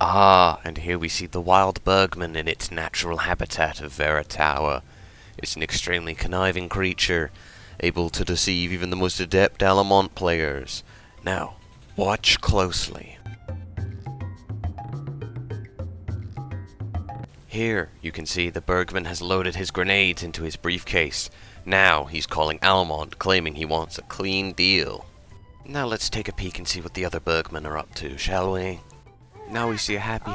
Ah, and here we see the wild bergman in its natural habitat of Vera Tower. It's an extremely conniving creature, able to deceive even the most adept Alamont players. Now, watch closely. Here, you can see the Bergman has loaded his grenades into his briefcase. Now, he's calling Alamont, claiming he wants a clean deal. Now let's take a peek and see what the other Bergmen are up to, shall we? Now we see a happy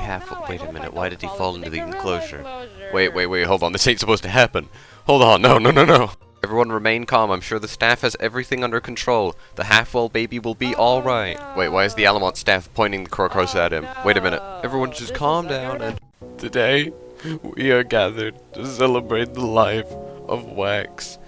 Wait a minute, why did he fall into the enclosure? Wait, hold on, this ain't supposed to happen. Hold on, no. Everyone remain calm, I'm sure the staff has everything under control. The half-well baby will be alright. Wait, why is the Alamont staff pointing the crocus at him? Wait a minute, everyone just calm down and... Today, we are gathered to celebrate the life of Wax,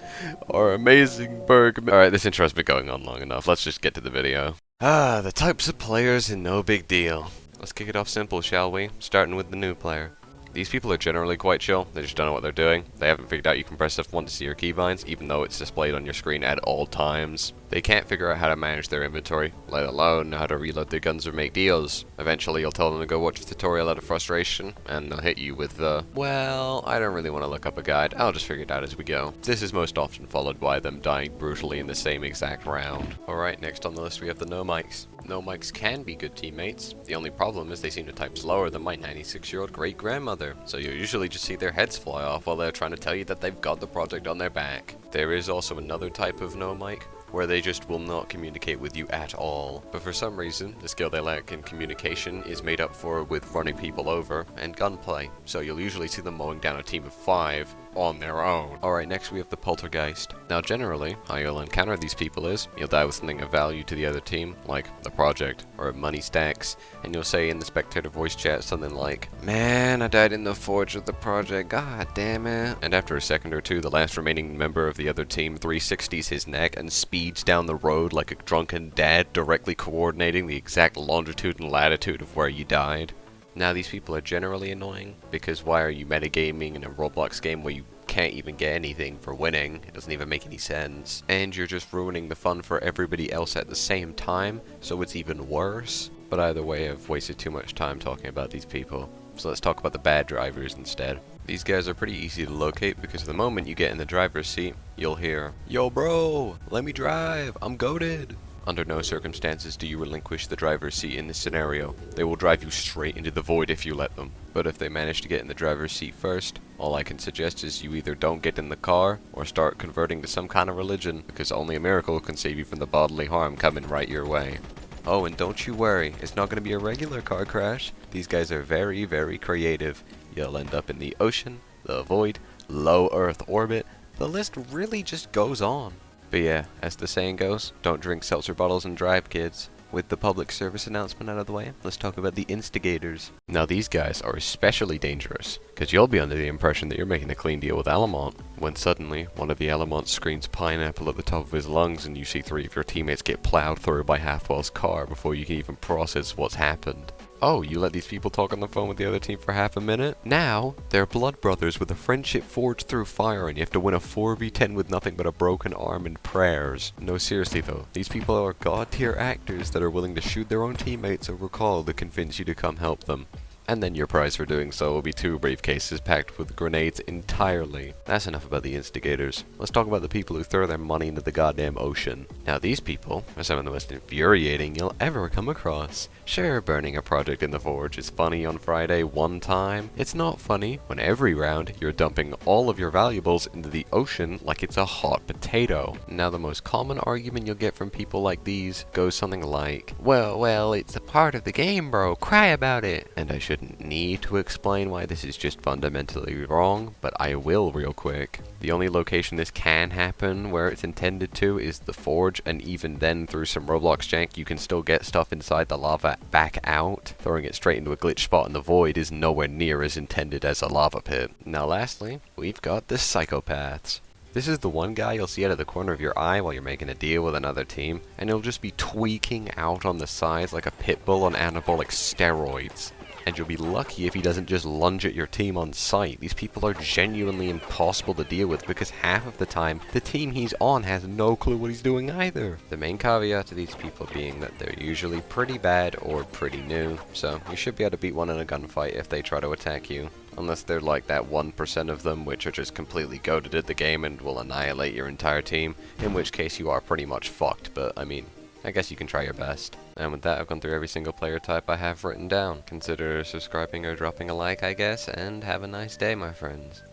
our amazing Bergman. Alright, this intro has been going on long enough, let's just get to the video. The types of players and no big deal. Let's kick it off simple, shall we? Starting with the new player. These people are generally quite chill, they just don't know what they're doing. They haven't figured out you can press F1 to see your keybinds, even though it's displayed on your screen at all times. They can't figure out how to manage their inventory, let alone how to reload their guns or make deals. Eventually you'll tell them to go watch the tutorial out of frustration, and they'll hit you with the, well, I don't really want to look up a guide, I'll just figure it out as we go. This is most often followed by them dying brutally in the same exact round. Alright, next on the list we have the no mics. No mics can be good teammates. The only problem is they seem to type slower than my 96-year-old great-grandmother, so you usually just see their heads fly off while they're trying to tell you that they've got the project on their back. There is also another type of no mic, where they just will not communicate with you at all. But for some reason, the skill they lack in communication is made up for with running people over and gunplay, so you'll usually see them mowing down a team of 5 on their own. Alright, next we have the poltergeist. Now generally, how you'll encounter these people is, you'll die with something of value to the other team, like the project, or money stacks, and you'll say in the spectator voice chat something like, "Man, I died in the forge of the project, god damn it." And after a second or two, the last remaining member of the other team 360s his neck and speeds down the road like a drunken dad, directly coordinating the exact longitude and latitude of where you died. Now these people are generally annoying, because why are you metagaming in a Roblox game where you can't even get anything for winning? It doesn't even make any sense. And you're just ruining the fun for everybody else at the same time, so it's even worse. But either way, I've wasted too much time talking about these people, so let's talk about the bad drivers instead. These guys are pretty easy to locate because the moment you get in the driver's seat, you'll hear, "Yo bro, let me drive, I'm goated." Under no circumstances do you relinquish the driver's seat in this scenario. They will drive you straight into the void if you let them. But if they manage to get in the driver's seat first, all I can suggest is you either don't get in the car or start converting to some kind of religion, because only a miracle can save you from the bodily harm coming right your way. Oh, and don't you worry, it's not going to be a regular car crash. These guys are very, very creative. You'll end up in the ocean, the void, low Earth orbit. The list really just goes on. But yeah, as the saying goes, don't drink seltzer bottles and drive, kids. With the public service announcement out of the way, let's talk about the instigators. Now these guys are especially dangerous, because you'll be under the impression that you're making a clean deal with Alamont, when suddenly one of the Alamonts screams pineapple at the top of his lungs and you see 3 of your teammates get plowed through by Halfwell's car before you can even process what's happened. Oh, you let these people talk on the phone with the other team for half a minute? Now, they're blood brothers with a friendship forged through fire and you have to win a 4v10 with nothing but a broken arm and prayers. No, seriously though, these people are god tier actors that are willing to shoot their own teammates over call to convince you to come help them. And then your prize for doing so will be 2 briefcases packed with grenades entirely. That's enough about the instigators. Let's talk about the people who throw their money into the goddamn ocean. Now these people are some of the most infuriating you'll ever come across. Sure, burning a project in the forge is funny on Friday one time. It's not funny when every round you're dumping all of your valuables into the ocean like it's a hot potato. Now the most common argument you'll get from people like these goes something like, well, it's a part of the game, bro, cry about it. And I shouldn't need to explain why this is just fundamentally wrong, but I will real quick. The only location this can happen where it's intended to is the forge, and even then through some Roblox jank you can still get stuff inside the lava back out. Throwing it straight into a glitch spot in the void is nowhere near as intended as a lava pit. Now lastly, we've got the psychopaths. This is the one guy you'll see out of the corner of your eye while you're making a deal with another team, and he'll just be tweaking out on the sides like a pit bull on anabolic steroids. And you'll be lucky if he doesn't just lunge at your team on sight. These people are genuinely impossible to deal with because half of the time, the team he's on has no clue what he's doing either. The main caveat to these people being that they're usually pretty bad or pretty new, so you should be able to beat one in a gunfight if they try to attack you. Unless they're like that 1% of them which are just completely goated at the game and will annihilate your entire team, in which case you are pretty much fucked, but I mean, I guess you can try your best. And with that, I've gone through every single player type I have written down. Consider subscribing or dropping a like, I guess, and have a nice day, my friends.